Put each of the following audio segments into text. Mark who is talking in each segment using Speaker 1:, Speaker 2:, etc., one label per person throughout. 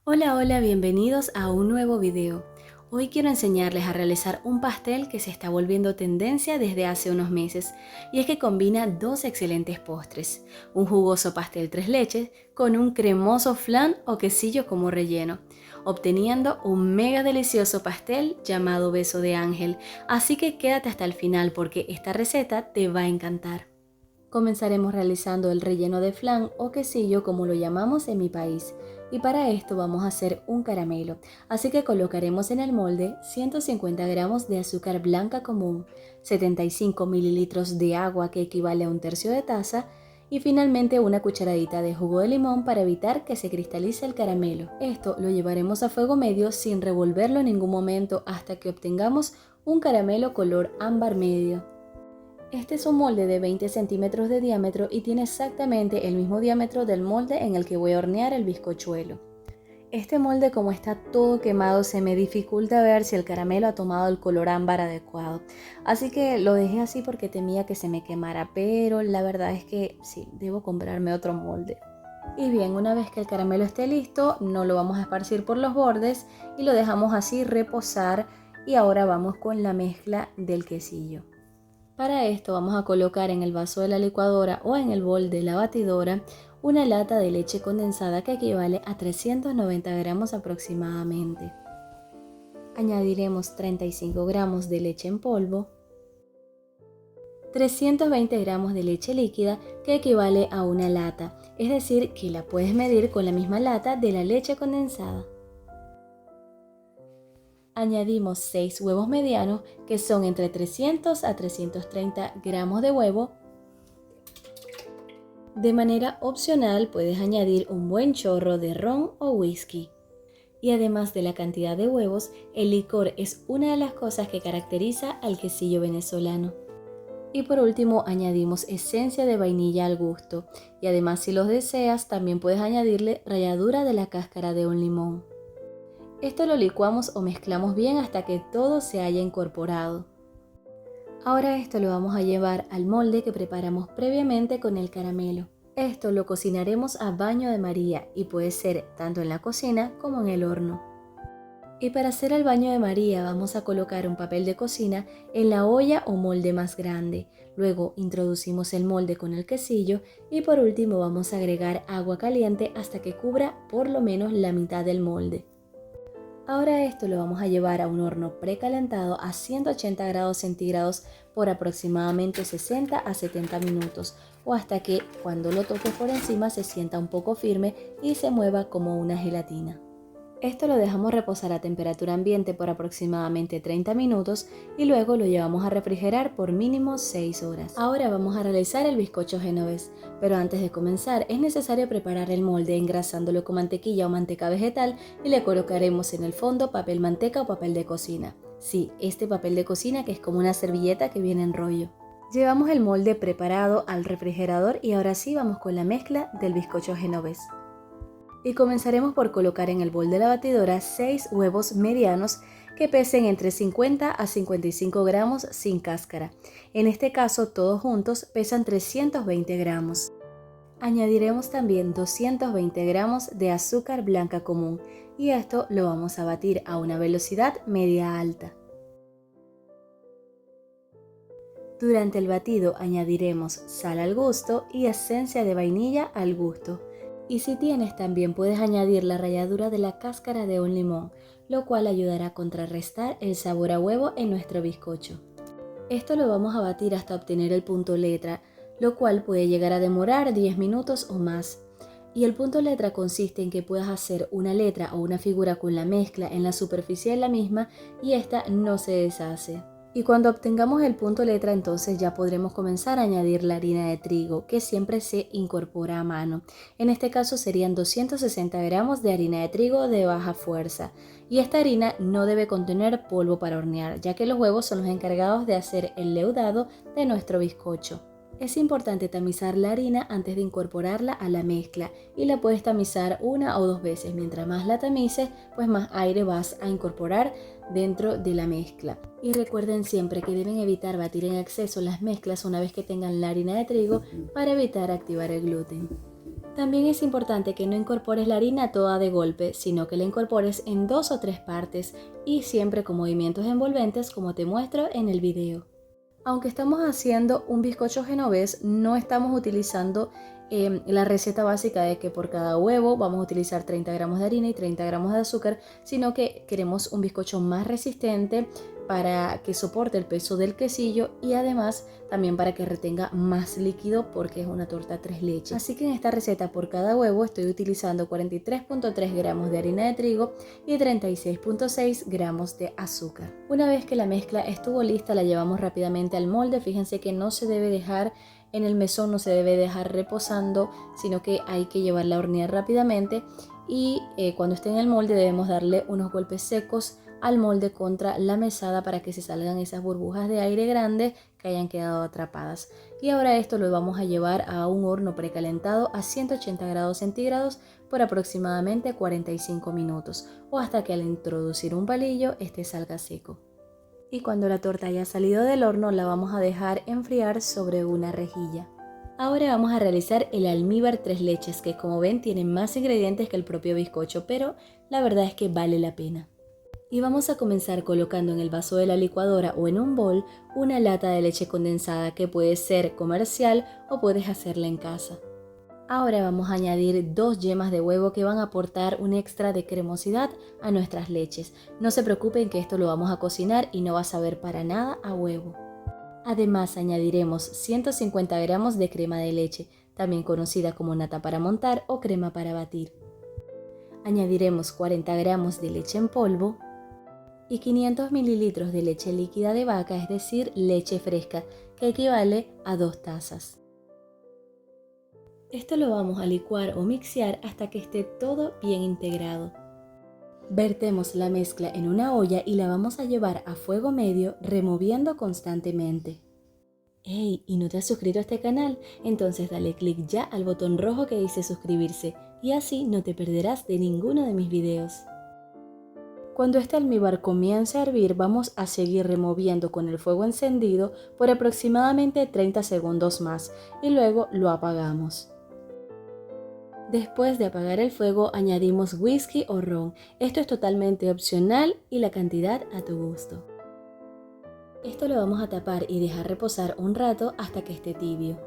Speaker 1: Hola, hola, bienvenidos a un nuevo video. Hoy quiero enseñarles a realizar un pastel que se está volviendo tendencia desde hace unos meses, y es que combina dos excelentes postres, un jugoso pastel tres leches con un cremoso flan o quesillo como relleno, obteniendo un mega delicioso pastel llamado beso de ángel, así que quédate hasta el final porque esta receta te va a encantar. Comenzaremos realizando el relleno de flan o quesillo como lo llamamos en mi país, y para esto vamos a hacer un caramelo, así que colocaremos en el molde 150 gramos de azúcar blanca común, 75 mililitros de agua que equivale a un tercio de taza y finalmente una cucharadita de jugo de limón para evitar que se cristalice el caramelo. Esto lo llevaremos a fuego medio sin revolverlo en ningún momento hasta que obtengamos un caramelo color ámbar medio. Este es un molde de 20 centímetros de diámetro y tiene exactamente el mismo diámetro del molde en el que voy a hornear el bizcochuelo. Este molde, como está todo quemado, se me dificulta ver si el caramelo ha tomado el color ámbar adecuado, así que lo dejé así porque temía que se me quemara, pero la verdad es que sí, debo comprarme otro molde. Y bien, una vez que el caramelo esté listo, no lo vamos a esparcir por los bordes y lo dejamos así reposar, y ahora vamos con la mezcla del quesillo. Para esto vamos a colocar en el vaso de la licuadora o en el bol de la batidora una lata de leche condensada que equivale a 390 gramos aproximadamente. Añadiremos 35 gramos de leche en polvo, 320 gramos de leche líquida que equivale a una lata, es decir que la puedes medir con la misma lata de la leche condensada. Añadimos 6 huevos medianos que son entre 300 a 330 gramos de huevo. De manera opcional puedes añadir un buen chorro de ron o whisky. Y además de la cantidad de huevos, el licor es una de las cosas que caracteriza al quesillo venezolano. Y por último añadimos esencia de vainilla al gusto, y además si los deseas también puedes añadirle ralladura de la cáscara de un limón. Esto lo licuamos o mezclamos bien hasta que todo se haya incorporado. Ahora esto lo vamos a llevar al molde que preparamos previamente con el caramelo. Esto lo cocinaremos a baño de María y puede ser tanto en la cocina como en el horno. Y para hacer el baño de María vamos a colocar un papel de cocina en la olla o molde más grande. Luego introducimos el molde con el quesillo y por último vamos a agregar agua caliente hasta que cubra por lo menos la mitad del molde. Ahora esto lo vamos a llevar a un horno precalentado a 180 grados centígrados por aproximadamente 60 a 70 minutos o hasta que cuando lo toques por encima se sienta un poco firme y se mueva como una gelatina. Esto lo dejamos reposar a temperatura ambiente por aproximadamente 30 minutos y luego lo llevamos a refrigerar por mínimo 6 horas. Ahora vamos a realizar el bizcocho genovés, pero antes de comenzar es necesario preparar el molde engrasándolo con mantequilla o manteca vegetal y le colocaremos en el fondo papel manteca o papel de cocina. Sí, este papel de cocina que es como una servilleta que viene en rollo. Llevamos el molde preparado al refrigerador y ahora sí vamos con la mezcla del bizcocho genovés. Y comenzaremos por colocar en el bol de la batidora 6 huevos medianos que pesen entre 50 a 55 gramos sin cáscara. En este caso todos juntos pesan 320 gramos. Añadiremos también 220 gramos de azúcar blanca común y esto lo vamos a batir a una velocidad media alta. Durante el batido añadiremos sal al gusto y esencia de vainilla al gusto. Y si tienes también puedes añadir la ralladura de la cáscara de un limón, lo cual ayudará a contrarrestar el sabor a huevo en nuestro bizcocho. Esto lo vamos a batir hasta obtener el punto letra, lo cual puede llegar a demorar 10 minutos o más. Y el punto letra consiste en que puedas hacer una letra o una figura con la mezcla en la superficie de la misma y esta no se deshace. Y cuando obtengamos el punto letra entonces ya podremos comenzar a añadir la harina de trigo que siempre se incorpora a mano. En este caso serían 260 gramos de harina de trigo de baja fuerza. Y esta harina no debe contener polvo para hornear, ya que los huevos son los encargados de hacer el leudado de nuestro bizcocho. Es importante tamizar la harina antes de incorporarla a la mezcla y la puedes tamizar una o dos veces. Mientras más la tamices, pues más aire vas a incorporar dentro de la mezcla. Y recuerden siempre que deben evitar batir en exceso las mezclas una vez que tengan la harina de trigo para evitar activar el gluten. También es importante que no incorpores la harina toda de golpe, sino que la incorpores en 2 o 3 partes y siempre con movimientos envolventes como te muestro en el video. Aunque estamos haciendo un bizcocho genovés, no estamos utilizando la receta básica de que por cada huevo vamos a utilizar 30 gramos de harina y 30 gramos de azúcar, sino que queremos un bizcocho más resistente para que soporte el peso del quesillo y además también para que retenga más líquido porque es una torta 3 leches. Así que en esta receta por cada huevo estoy utilizando 43.3 gramos de harina de trigo y 36.6 gramos de azúcar. Una vez que la mezcla estuvo lista, la llevamos rápidamente al molde. Fíjense que no se debe dejar en el mesón, no se debe dejar reposando, sino que hay que llevarla a hornear rápidamente y cuando esté en el molde debemos darle unos golpes secos al molde contra la mesada para que se salgan esas burbujas de aire grandes que hayan quedado atrapadas. Y ahora esto lo vamos a llevar a un horno precalentado a 180 grados centígrados por aproximadamente 45 minutos o hasta que al introducir un palillo este salga seco. Y cuando la torta haya salido del horno la vamos a dejar enfriar sobre una rejilla. Ahora vamos a realizar el almíbar 3 leches, que como ven tiene más ingredientes que el propio bizcocho, pero la verdad es que vale la pena. Y vamos a comenzar colocando en el vaso de la licuadora o en un bol una lata de leche condensada que puede ser comercial o puedes hacerla en casa. Ahora vamos a añadir 2 yemas de huevo que van a aportar un extra de cremosidad a nuestras leches. No se preocupen que esto lo vamos a cocinar y no va a saber para nada a huevo. Además añadiremos 150 gramos de crema de leche, también conocida como nata para montar o crema para batir. Añadiremos 40 gramos de leche en polvo y 500 mililitros de leche líquida de vaca, es decir, leche fresca, que equivale a 2 tazas. Esto lo vamos a licuar o mixear hasta que esté todo bien integrado. Vertemos la mezcla en una olla y la vamos a llevar a fuego medio removiendo constantemente. ¡Hey! ¿Y no te has suscrito a este canal? Entonces dale click ya al botón rojo que dice suscribirse y así no te perderás de ninguno de mis videos. Cuando este almíbar comience a hervir, vamos a seguir removiendo con el fuego encendido por aproximadamente 30 segundos más y luego lo apagamos. Después de apagar el fuego, añadimos whisky o ron. Esto es totalmente opcional y la cantidad a tu gusto. Esto lo vamos a tapar y dejar reposar un rato hasta que esté tibio.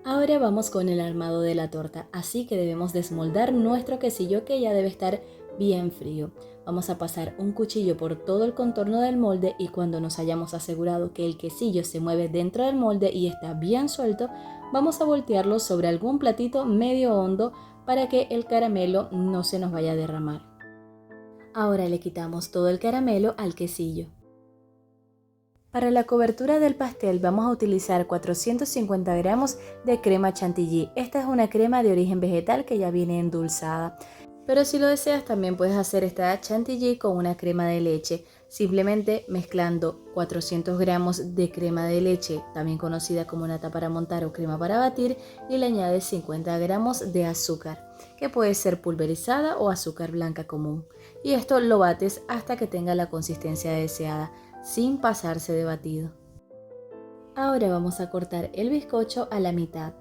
Speaker 1: Ahora vamos con el armado de la torta, así que debemos desmoldar nuestro quesillo que ya debe estar bien frío. Vamos a pasar un cuchillo por todo el contorno del molde y cuando nos hayamos asegurado que el quesillo se mueve dentro del molde y está bien suelto, vamos a voltearlo sobre algún platito medio hondo para que el caramelo no se nos vaya a derramar. Ahora le quitamos todo el caramelo al quesillo. Para la cobertura del pastel vamos a utilizar 450 gramos de crema chantilly. Esta es una crema de origen vegetal que ya viene endulzada. Pero si lo deseas también puedes hacer esta chantilly con una crema de leche, simplemente mezclando 400 gramos de crema de leche, también conocida como nata para montar o crema para batir, y le añades 50 gramos de azúcar, que puede ser pulverizada o azúcar blanca común. Y esto lo bates hasta que tenga la consistencia deseada, sin pasarse de batido. Ahora vamos a cortar el bizcocho a la mitad.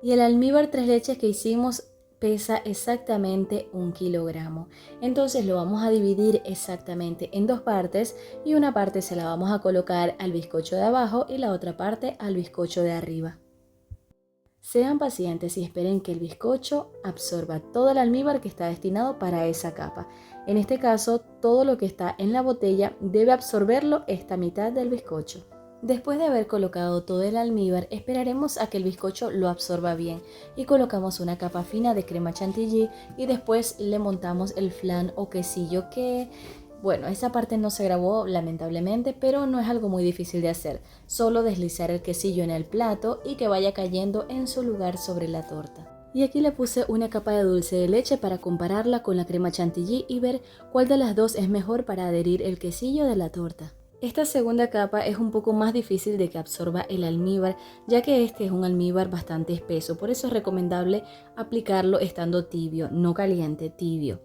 Speaker 1: Y el almíbar 3 leches que hicimos pesa exactamente 1 kilogramo. Entonces lo vamos a dividir exactamente en 2 partes y una parte se la vamos a colocar al bizcocho de abajo y la otra parte al bizcocho de arriba. Sean pacientes y esperen que el bizcocho absorba todo el almíbar que está destinado para esa capa. En este caso, todo lo que está en la botella debe absorberlo esta mitad del bizcocho. Después de haber colocado todo el almíbar, esperaremos a que el bizcocho lo absorba bien y colocamos una capa fina de crema chantilly y después le montamos el flan o quesillo que, bueno, esa parte no se grabó lamentablemente, pero no es algo muy difícil de hacer. Solo deslizar el quesillo en el plato y que vaya cayendo en su lugar sobre la torta. Y aquí le puse una capa de dulce de leche para compararla con la crema chantilly y ver cuál de las dos es mejor para adherir el quesillo de la torta. Esta segunda capa es un poco más difícil de que absorba el almíbar, ya que este es un almíbar bastante espeso, por eso es recomendable aplicarlo estando tibio, no caliente, tibio.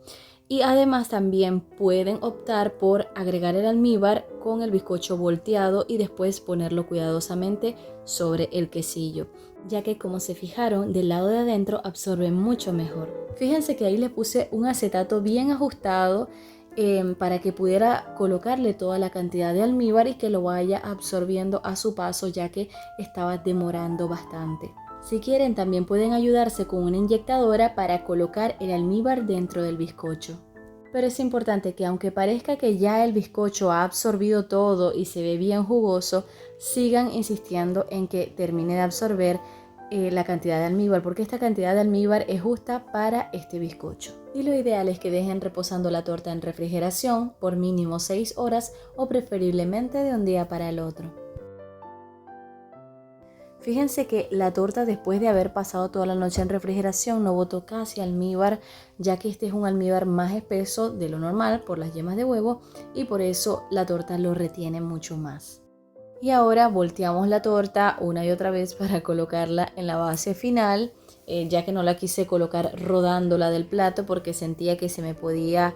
Speaker 1: Y además también pueden optar por agregar el almíbar con el bizcocho volteado y después ponerlo cuidadosamente sobre el quesillo, ya que como se fijaron, del lado de adentro absorbe mucho mejor. Fíjense que ahí le puse un acetato bien ajustado para que pudiera colocarle toda la cantidad de almíbar y que lo vaya absorbiendo a su paso, ya que estaba demorando bastante. Si quieren, también pueden ayudarse con una inyectadora para colocar el almíbar dentro del bizcocho. Pero es importante que aunque parezca que ya el bizcocho ha absorbido todo y se ve bien jugoso, sigan insistiendo en que termine de absorber la cantidad de almíbar, porque esta cantidad de almíbar es justa para este bizcocho. Y lo ideal es que dejen reposando la torta en refrigeración por mínimo 6 horas o preferiblemente de un día para el otro. Fíjense que la torta, después de haber pasado toda la noche en refrigeración, no botó casi almíbar, ya que este es un almíbar más espeso de lo normal por las yemas de huevo y por eso la torta lo retiene mucho más. Y ahora volteamos la torta una y otra vez para colocarla en la base final, ya que no la quise colocar rodándola del plato porque sentía que se me podía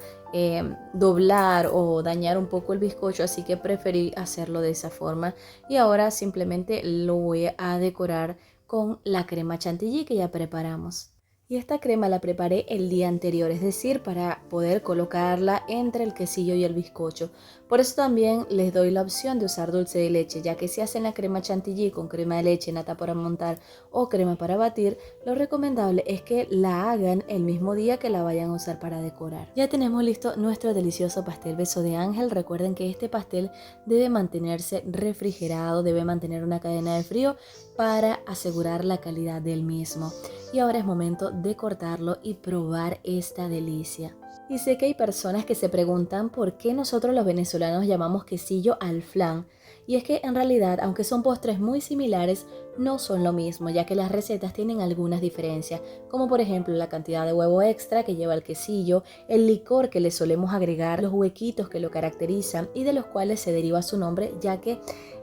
Speaker 1: doblar o dañar un poco el bizcocho, así que preferí hacerlo de esa forma. Y ahora simplemente lo voy a decorar con la crema chantilly que ya preparamos. Y esta crema la preparé el día anterior, es decir, para poder colocarla entre el quesillo y el bizcocho. Por eso también les doy la opción de usar dulce de leche, ya que si hacen la crema chantilly con crema de leche, nata para montar o crema para batir, lo recomendable es que la hagan el mismo día que la vayan a usar para decorar. Ya tenemos listo nuestro delicioso pastel beso de ángel. Recuerden que este pastel debe mantenerse refrigerado, debe mantener una cadena de frío para asegurar la calidad del mismo. Y ahora es momento de cortarlo y probar esta delicia. Y sé que hay personas que se preguntan por qué nosotros los venezolanos llamamos quesillo al flan. Y es que en realidad, aunque son postres muy similares, no son lo mismo, ya que las recetas tienen algunas diferencias, como por ejemplo la cantidad de huevo extra que lleva el quesillo, el licor que le solemos agregar, los huequitos que lo caracterizan y de los cuales se deriva su nombre, ya que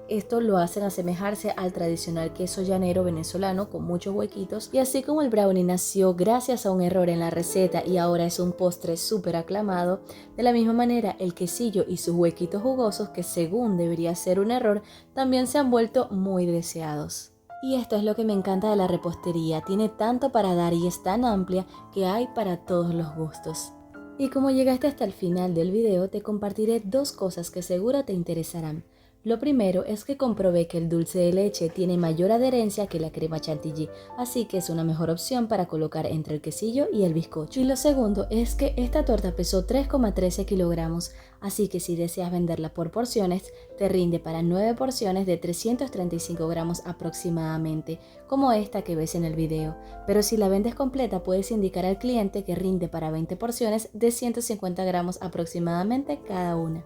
Speaker 1: esto lo hacen asemejarse al tradicional queso llanero venezolano con muchos huequitos. Y así como el brownie nació gracias a un error en la receta y ahora es un postre súper aclamado, de la misma manera el quesillo y sus huequitos jugosos, que según debería ser un error, también se han vuelto muy deseados. Y esto es lo que me encanta de la repostería, tiene tanto para dar y es tan amplia que hay para todos los gustos. Y como llegaste hasta el final del video, te compartiré dos cosas que seguro te interesarán. Lo primero es que comprobé que el dulce de leche tiene mayor adherencia que la crema chantilly, así que es una mejor opción para colocar entre el quesillo y el bizcocho. Y lo segundo es que esta torta pesó 3,13 kilogramos, así que si deseas venderla por porciones, te rinde para 9 porciones de 335 gramos aproximadamente, como esta que ves en el video. Pero si la vendes completa, puedes indicar al cliente que rinde para 20 porciones de 150 gramos aproximadamente cada una.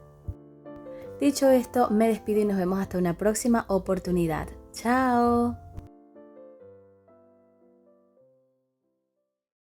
Speaker 1: Dicho esto, me despido y nos vemos hasta una próxima oportunidad. ¡Chao!